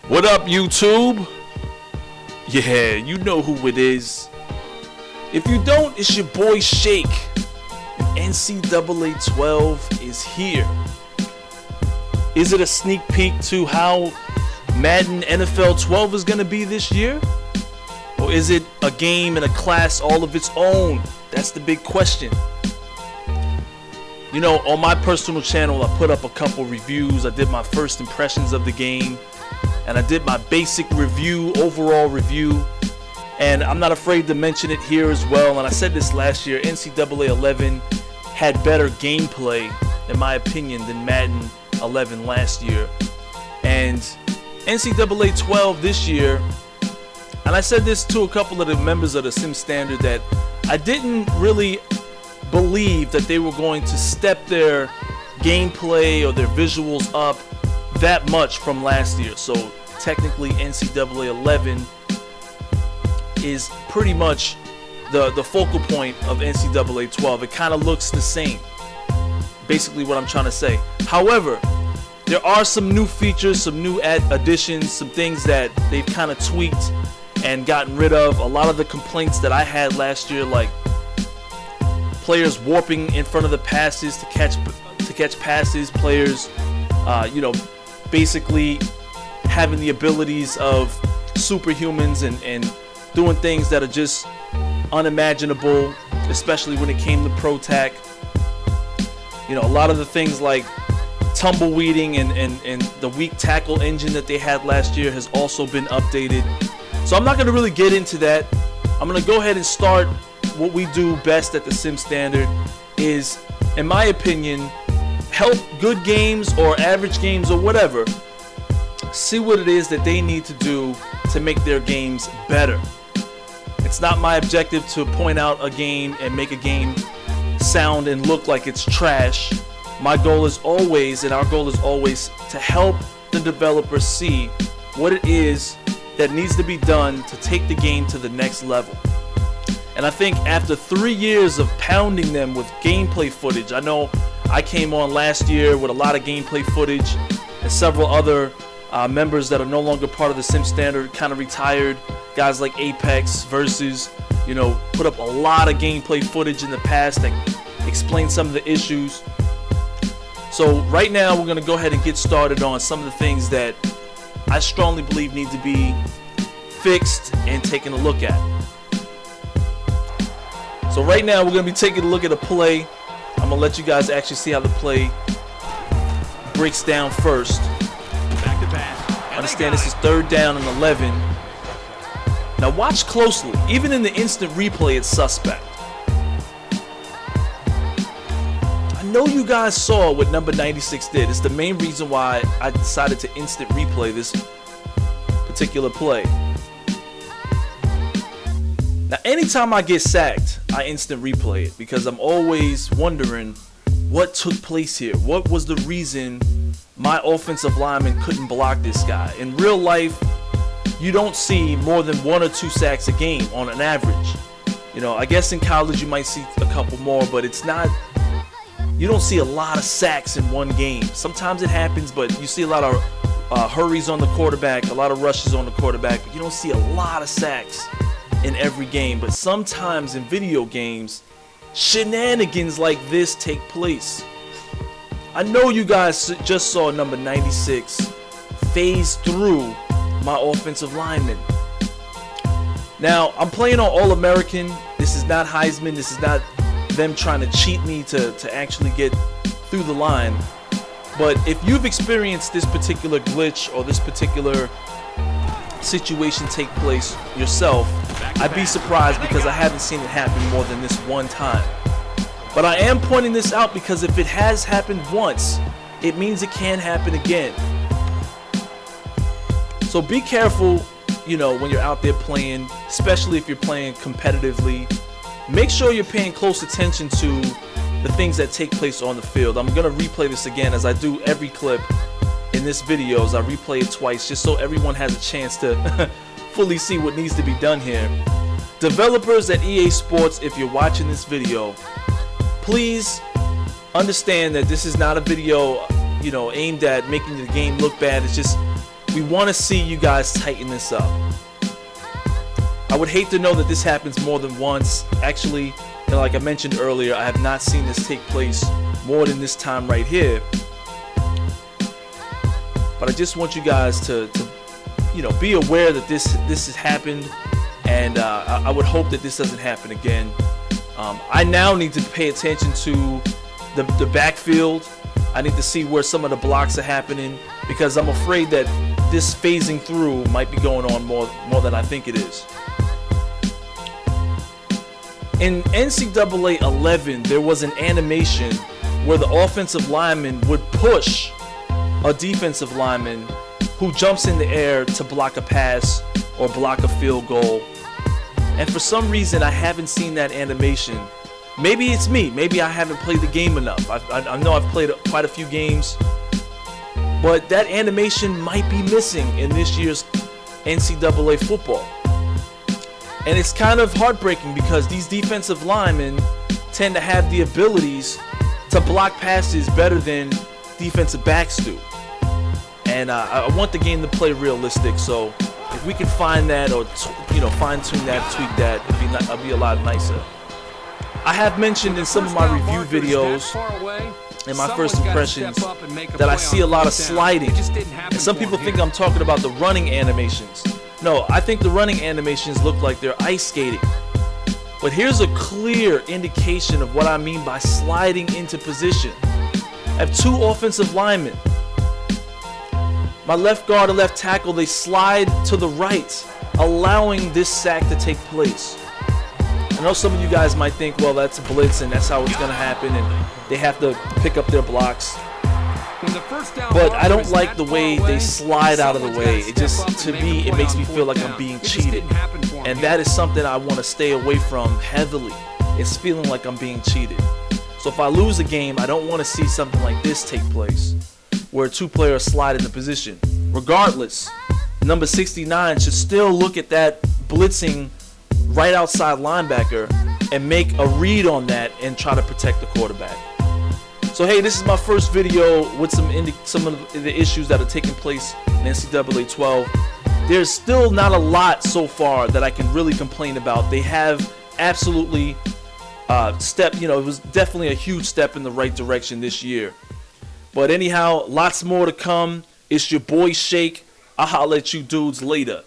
What up, YouTube? Yeah, you know who it is. If you don't, it's your boy Shake. NCAA 12 is here. Is it a sneak peek to how Madden NFL 12 is going to be this year? Or is it a game and a class all of its own? That's the big question. You know, on my personal channel, I put up a couple reviews. I did my first impressions of the game, and I did my basic review, overall review. And I'm not afraid to mention it here as well. And I said this last year, NCAA 11 had better gameplay, in my opinion, than Madden 11 last year. And NCAA 12 this year, and I said this to a couple of the members of the TheSimStandard, that I didn't really believe that they were going to step their gameplay or their visuals up that much from last year. So technically NCAA 11 is pretty much the focal point of NCAA 12. It kind of looks the same, basically what I'm trying to say. However, there are some new features, some new additions, some things that they've kind of tweaked and gotten rid of. A lot of the complaints that I had last year, like players warping in front of the passes to catch passes, players basically having the abilities of superhumans and doing things that are just unimaginable, especially when it came to Pro Tac. You know, a lot of the things like tumbleweeding and the weak tackle engine that they had last year has also been updated. So I'm not going to really get into that. I'm going to go ahead and start what we do best at the TheSimStandard, is, in my opinion, help good games or average games or whatever see what it is that they need to do to make their games better. It's not my objective to point out a game and make a game sound and look like it's trash. My goal is always, and our goal is always, to help the developer see what it is that needs to be done to take the game to the next level. And I think after 3 years of pounding them with gameplay footage, I know I came on last year with a lot of gameplay footage, and several other members that are no longer part of the TheSimStandard kind of retired. Guys like Apex Versus, put up a lot of gameplay footage in the past that explain some of the issues. So right now we're going to go ahead and get started on some of the things that I strongly believe need to be fixed and taken a look at. So right now we're going to be taking a look at a play. I'm going to let you guys actually see how the play breaks down first. Back to pass. Understand this is 3rd down and 11. Now watch closely. Even in the instant replay, it's suspect. I know you guys saw what number 96 did. It's the main reason why I decided to instant replay this particular play. Now, anytime I get sacked, I instant replay it because I'm always wondering what took place here. What was the reason my offensive lineman couldn't block this guy? In real life, you don't see more than 1 or 2 sacks a game on an average. I guess in college you might see a couple more, but it's not. You don't see a lot of sacks in one game. Sometimes it happens, but you see a lot of hurries on the quarterback, a lot of rushes on the quarterback, but you don't see a lot of sacks in every game. But sometimes in video games, shenanigans like this take place. I know you guys just saw number 96 phase through my offensive lineman. Now, I'm playing on All-American. This is not Heisman. This is not them trying to cheat me to actually get through the line. But if you've experienced this particular glitch or this particular situation take place yourself, I'd be surprised because I haven't seen it happen more than this one time. But I am pointing this out because if it has happened once, it means it can happen again. So be careful, when you're out there playing, especially if you're playing competitively. Make sure you're paying close attention to the things that take place on the field. I'm going to replay this again, as I do every clip in this video, as I replay it twice, just so everyone has a chance to fully see what needs to be done here. Developers at EA Sports, if you're watching this video, please understand that this is not a video, aimed at making the game look bad. It's just We want to see you guys tighten this up. I would hate to know that this happens more than once. Actually, like I mentioned earlier, I have not seen this take place more than this time right here. But I just want you guys to be aware that this has happened, and I would hope that this doesn't happen again. I now need to pay attention to the backfield. I need to see where some of the blocks are happening, because I'm afraid that this phasing through might be going on more than I think it is. In NCAA 11, there was an animation where the offensive lineman would push a defensive lineman who jumps in the air to block a pass or block a field goal. And for some reason, I haven't seen that animation. Maybe it's me. Maybe I haven't played the game enough. I know I've played quite a few games, but that animation might be missing in this year's NCAA football. And it's kind of heartbreaking, because these defensive linemen tend to have the abilities to block passes better than defensive backs do. And I want the game to play realistic, so if we can find that, or fine-tune that, tweak that, it'd be a lot nicer. I have mentioned in some of my review videos and my first impressions that I see a lot of sliding, and some people think I'm talking about the running animations. No, I think the running animations look like they're ice skating. But here's a clear indication of what I mean by sliding into position. I have two offensive linemen. My left guard and left tackle, they slide to the right, allowing this sack to take place. I know some of you guys might think, well, that's a blitz and that's how it's going to happen, and they have to pick up their blocks. But I don't like the way they slide out of the way. It just, to me, it makes me feel like I'm being cheated. And that is something I want to stay away from heavily. It's feeling like I'm being cheated. So if I lose a game, I don't want to see something like this take place, where two players slide into position. Regardless, number 69 should still look at that blitzing right outside linebacker and make a read on that and try to protect the quarterback. So hey, this is my first video with some of the issues that are taking place in NCAA 12. There's still not a lot so far that I can really complain about. They have absolutely it was definitely a huge step in the right direction this year. But anyhow, lots more to come. It's your boy Shake. I'll holler at you dudes later.